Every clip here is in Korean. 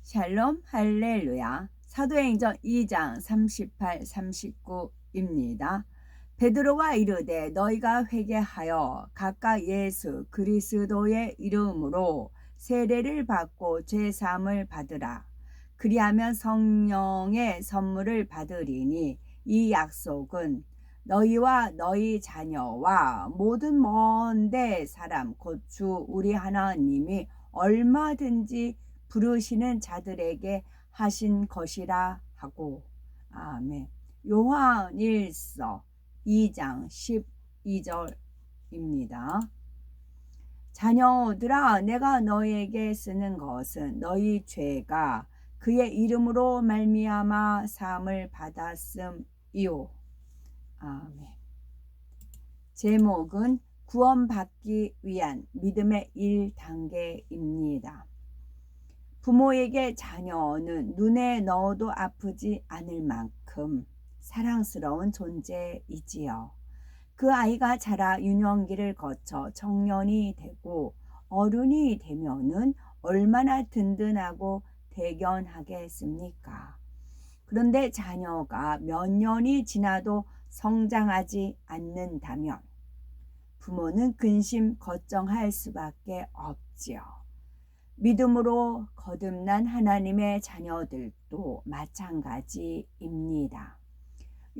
샬롬 할렐루야. 사도행전 2장 38, 39입니다. 베드로가 이르되 너희가 회개하여 각각 예수 그리스도의 이름으로 세례를 받고 죄 사함을 받으라. 그리하면 성령의 선물을 받으리니 이 약속은 너희와 너희 자녀와 모든 먼데 사람 곧 주 우리 하나님이 얼마든지 부르시는 자들에게 하신 것이라 하고. 아멘. 요한일서 2장 12절입니다. 자녀들아, 내가 너희에게 쓰는 것은 너희 죄가 그의 이름으로 말미암아 사함을 받았음이요. 아멘. 제목은 구원받기 위한 믿음의 1단계입니다. 부모에게 자녀는 눈에 넣어도 아프지 않을 만큼 사랑스러운 존재이지요. 그 아이가 자라 유년기를 거쳐 청년이 되고 어른이 되면은 얼마나 든든하고 대견하겠습니까? 그런데 자녀가 몇 년이 지나도 성장하지 않는다면 부모는 근심 걱정할 수밖에 없지요. 믿음으로 거듭난 하나님의 자녀들도 마찬가지입니다.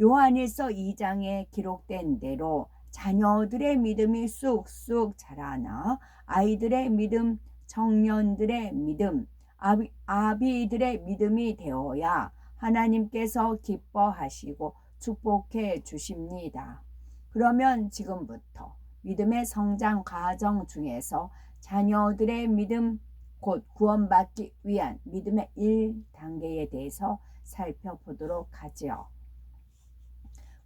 요한일서 2장에 기록된 대로 자녀들의 믿음이 쑥쑥 자라나 아이들의 믿음, 청년들의 믿음, 아비들의 믿음이 되어야 하나님께서 기뻐하시고 축복해 주십니다. 그러면 지금부터 믿음의 성장 과정 중에서 자녀들의 믿음, 곧 구원받기 위한 믿음의 1단계에 대해서 살펴보도록 하지요.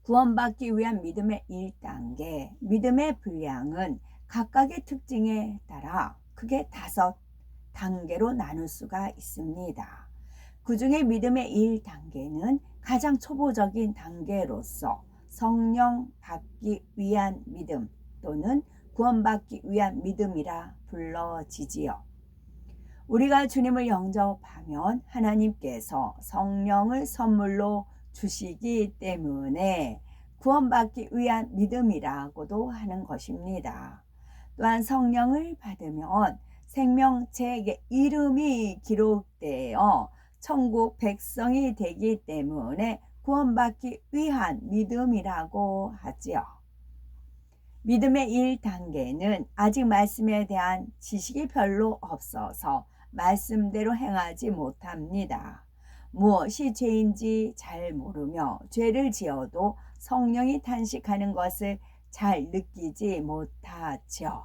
구원받기 위한 믿음의 1단계, 믿음의 분량은 각각의 특징에 따라 크게 5단계로 나눌 수가 있습니다. 그 중에 믿음의 1단계는 가장 초보적인 단계로서 성령 받기 위한 믿음 또는 구원받기 위한 믿음이라 불러지지요. 우리가 주님을 영접하면 하나님께서 성령을 선물로 주시기 때문에 구원받기 위한 믿음이라고도 하는 것입니다. 또한 성령을 받으면 생명책에 이름이 기록되어 천국 백성이 되기 때문에 구원받기 위한 믿음이라고 하지요. 믿음의 1단계는 아직 말씀에 대한 지식이 별로 없어서 말씀대로 행하지 못합니다. 무엇이 죄인지 잘 모르며 죄를 지어도 성령이 탄식하는 것을 잘 느끼지 못하죠.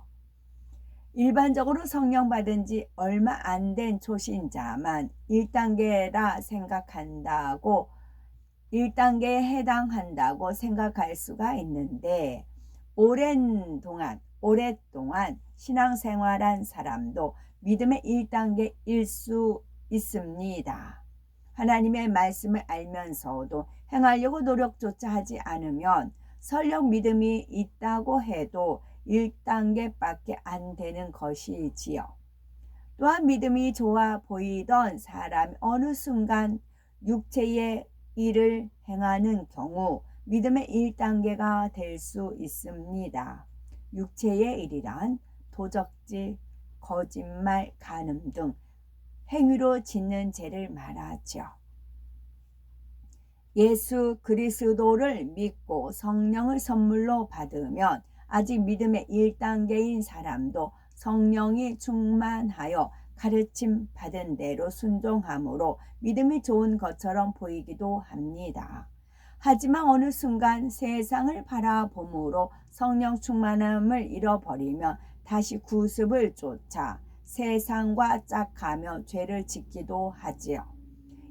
일반적으로 성령 받은 지 얼마 안 된 초신자만 1단계라 생각한다고 1단계에 해당한다고 생각할 수가 있는데 오랫동안 신앙생활한 사람도 믿음의 1단계일 수 있습니다. 하나님의 말씀을 알면서도 행하려고 노력조차 하지 않으면 설령 믿음이 있다고 해도 1단계밖에 안 되는 것이지요. 또한 믿음이 좋아 보이던 사람이 어느 순간 육체의 일을 행하는 경우 믿음의 1단계가 될 수 있습니다. 육체의 일이란 도적질, 거짓말, 간음 등 행위로 짓는 죄를 말하죠. 예수 그리스도를 믿고 성령을 선물로 받으면 아직 믿음의 1단계인 사람도 성령이 충만하여 가르침 받은 대로 순종함으로 믿음이 좋은 것처럼 보이기도 합니다. 하지만 어느 순간 세상을 바라봄으로 성령 충만함을 잃어버리면 다시 구습을 쫓아 세상과 짝하며 죄를 짓기도 하지요.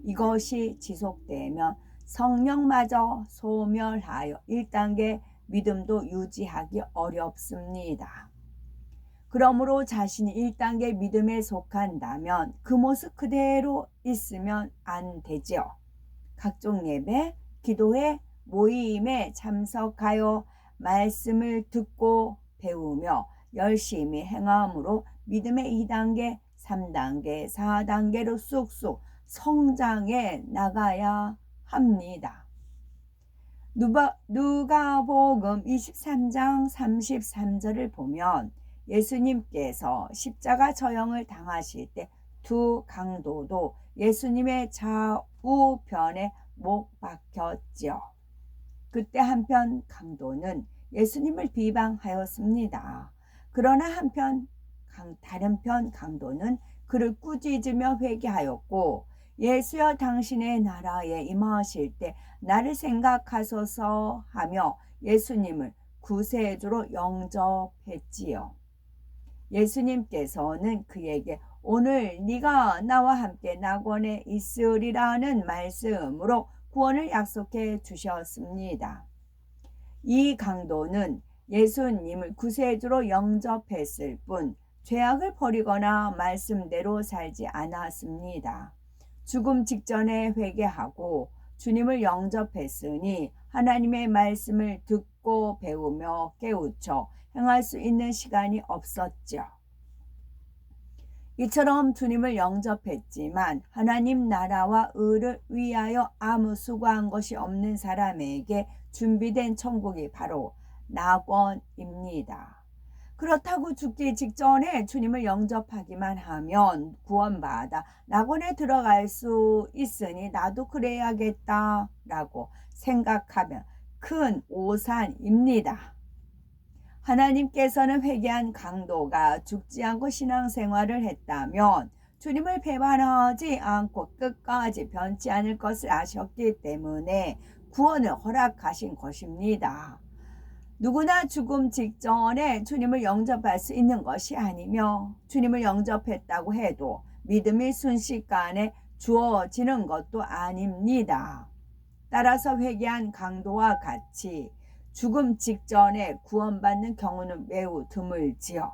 이것이 지속되면 성령마저 소멸하여 1단계 믿음도 유지하기 어렵습니다. 그러므로 자신이 1단계 믿음에 속한다면 그 모습 그대로 있으면 안 되죠. 각종 예배, 기도회, 모임에 참석하여 말씀을 듣고 배우며 열심히 행함으로 믿음의 2단계, 3단계, 4단계로 쑥쑥 성장해 나가야 합니다. 누가복음 23장 33절을 보면 예수님께서 십자가 처형을 당하실 때 두 강도도 예수님의 좌우편에 못 박혔지요. 그때 한편 강도는 예수님을 비방하였습니다. 그러나 다른 편 강도는 그를 꾸짖으며 회개하였고, 예수여 당신의 나라에 임하실 때 나를 생각하소서 하며 예수님을 구세주로 영접했지요. 예수님께서는 그에게 오늘 네가 나와 함께 낙원에 있으리라는 말씀으로 구원을 약속해 주셨습니다. 이 강도는 예수님을 구세주로 영접했을 뿐 죄악을 버리거나 말씀대로 살지 않았습니다. 죽음 직전에 회개하고 주님을 영접했으니 하나님의 말씀을 듣고 배우며 깨우쳐 행할 수 있는 시간이 없었죠. 이처럼 주님을 영접했지만 하나님 나라와 의를 위하여 아무 수고한 것이 없는 사람에게 준비된 천국이 바로 낙원입니다. 그렇다고 죽기 직전에 주님을 영접하기만 하면 구원받아 낙원에 들어갈 수 있으니 나도 그래야겠다라고 생각하면 큰 오산입니다. 하나님께서는 회개한 강도가 죽지 않고 신앙생활을 했다면 주님을 배반하지 않고 끝까지 변치 않을 것을 아셨기 때문에 구원을 허락하신 것입니다. 누구나 죽음 직전에 주님을 영접할 수 있는 것이 아니며 주님을 영접했다고 해도 믿음이 순식간에 주어지는 것도 아닙니다. 따라서 회개한 강도와 같이 죽음 직전에 구원받는 경우는 매우 드물지요.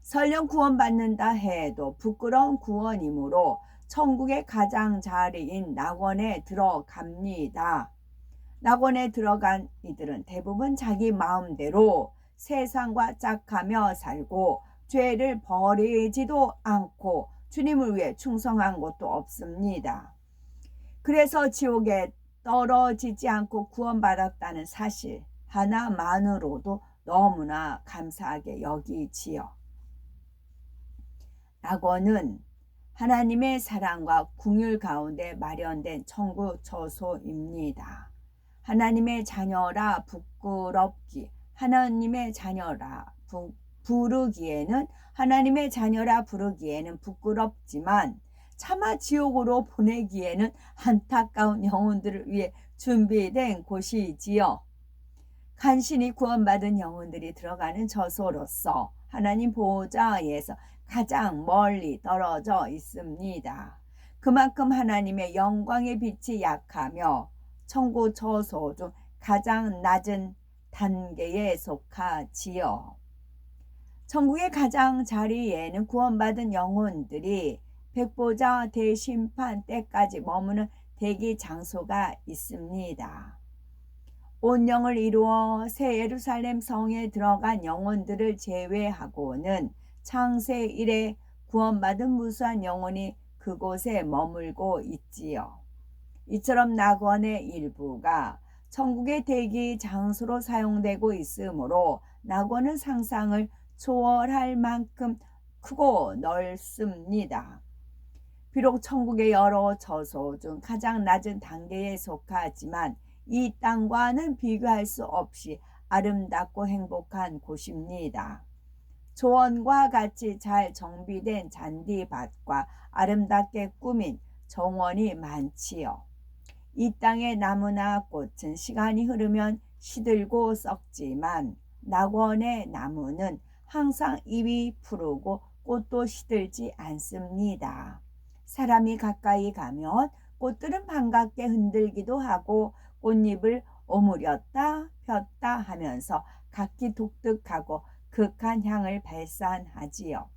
설령 구원받는다 해도 부끄러운 구원이므로 천국의 가장자리인 낙원에 들어갑니다. 낙원에 들어간 이들은 대부분 자기 마음대로 세상과 짝하며 살고 죄를 버리지도 않고 주님을 위해 충성한 것도 없습니다. 그래서 지옥에 떨어지지 않고 구원받았다는 사실 하나만으로도 너무나 감사하게 여기지요. 낙원은 하나님의 사랑과 긍휼 가운데 마련된 천국 처소입니다. 하나님의 자녀라 부끄럽기, 하나님의 자녀라 부르기에는 하나님의 자녀라 부르기에는 부끄럽지만 차마 지옥으로 보내기에는 안타까운 영혼들을 위해 준비된 곳이지요. 간신히 구원받은 영혼들이 들어가는 처소로서 하나님 보좌에서 가장 멀리 떨어져 있습니다. 그만큼 하나님의 영광의 빛이 약하며 천국 처소 중 가장 낮은 단계에 속하지요. 천국의 가장 자리에는 구원받은 영혼들이 백보자 대심판 때까지 머무는 대기 장소가 있습니다. 온 영을 이루어 새 예루살렘 성에 들어간 영혼들을 제외하고는 창세 이래 구원받은 무수한 영혼이 그곳에 머물고 있지요. 이처럼 낙원의 일부가 천국의 대기 장소로 사용되고 있으므로 낙원은 상상을 초월할 만큼 크고 넓습니다. 비록 천국의 여러 처소 중 가장 낮은 단계에 속하지만 이 땅과는 비교할 수 없이 아름답고 행복한 곳입니다. 조원과 같이 잘 정비된 잔디밭과 아름답게 꾸민 정원이 많지요. 이 땅의 나무나 꽃은 시간이 흐르면 시들고 썩지만 낙원의 나무는 항상 잎이 푸르고 꽃도 시들지 않습니다. 사람이 가까이 가면 꽃들은 반갑게 흔들기도 하고 꽃잎을 오므렸다 폈다 하면서 각기 독특하고 극한 향을 발산하지요.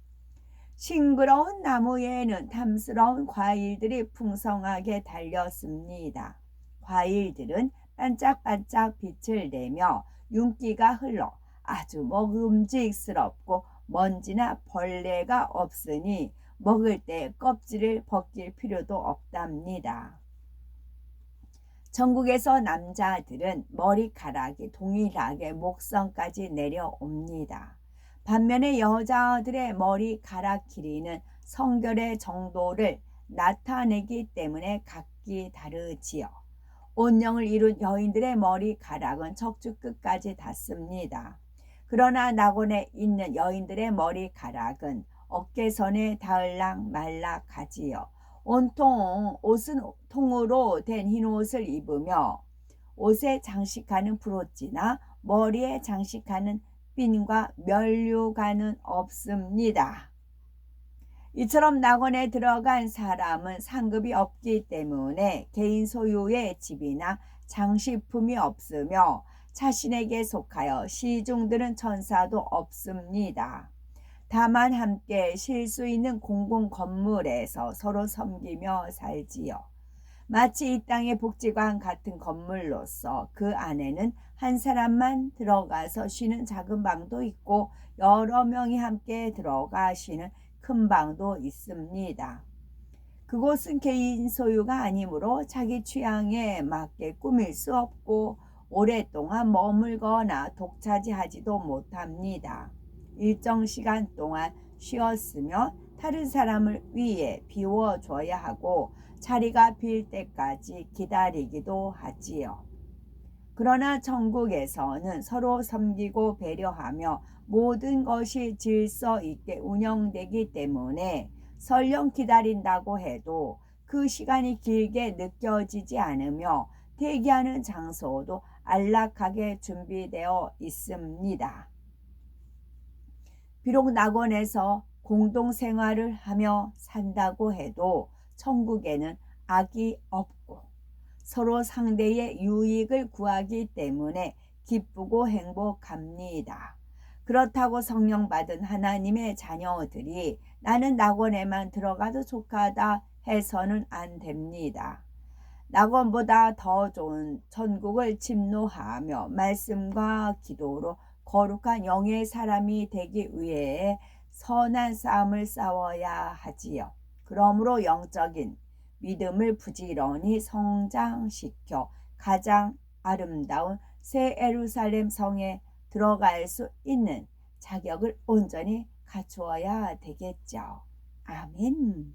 싱그러운 나무에는 탐스러운 과일들이 풍성하게 달렸습니다. 과일들은 반짝반짝 빛을 내며 윤기가 흘러 아주 먹음직스럽고 먼지나 벌레가 없으니 먹을 때 껍질을 벗길 필요도 없답니다. 전국에서 남자들은 머리카락이 동일하게 목선까지 내려옵니다. 반면에 여자들의 머리카락 길이는 성결의 정도를 나타내기 때문에 각기 다르지요. 온영을 이룬 여인들의 머리카락은 척추 끝까지 닿습니다. 그러나 낙원에 있는 여인들의 머리카락은 어깨선에 닿을락 말락 하지요. 온통 옷은 통으로 된 흰옷을 입으며 옷에 장식하는 브로치나 머리에 장식하는 핀과 면류관은 없습니다. 이처럼 낙원에 들어간 사람은 상급이 없기 때문에 개인 소유의 집이나 장식품이 없으며 자신에게 속하여 시중들은 천사도 없습니다. 다만 함께 쉴 수 있는 공공 건물에서 서로 섬기며 살지요. 마치 이 땅의 복지관 같은 건물로서 그 안에는 한 사람만 들어가서 쉬는 작은 방도 있고 여러 명이 함께 들어가 쉬는 큰 방도 있습니다. 그곳은 개인 소유가 아니므로 자기 취향에 맞게 꾸밀 수 없고 오랫동안 머물거나 독차지하지도 못합니다. 일정 시간 동안 쉬었으면 다른 사람을 위해 비워줘야 하고 자리가 빌 때까지 기다리기도 하지요. 그러나 천국에서는 서로 섬기고 배려하며 모든 것이 질서 있게 운영되기 때문에 설령 기다린다고 해도 그 시간이 길게 느껴지지 않으며 대기하는 장소도 안락하게 준비되어 있습니다. 비록 낙원에서 공동생활을 하며 산다고 해도 천국에는 악이 없고 서로 상대의 유익을 구하기 때문에 기쁘고 행복합니다. 그렇다고 성령 받은 하나님의 자녀들이 나는 낙원에만 들어가도 족하다 해서는 안 됩니다. 낙원보다 더 좋은 천국을 침노하며 말씀과 기도로 거룩한 영의 사람이 되기 위해 선한 싸움을 싸워야 하지요. 그러므로 영적인 믿음을 부지런히 성장시켜 가장 아름다운 새 예루살렘 성에 들어갈 수 있는 자격을 온전히 갖추어야 되겠죠. 아멘.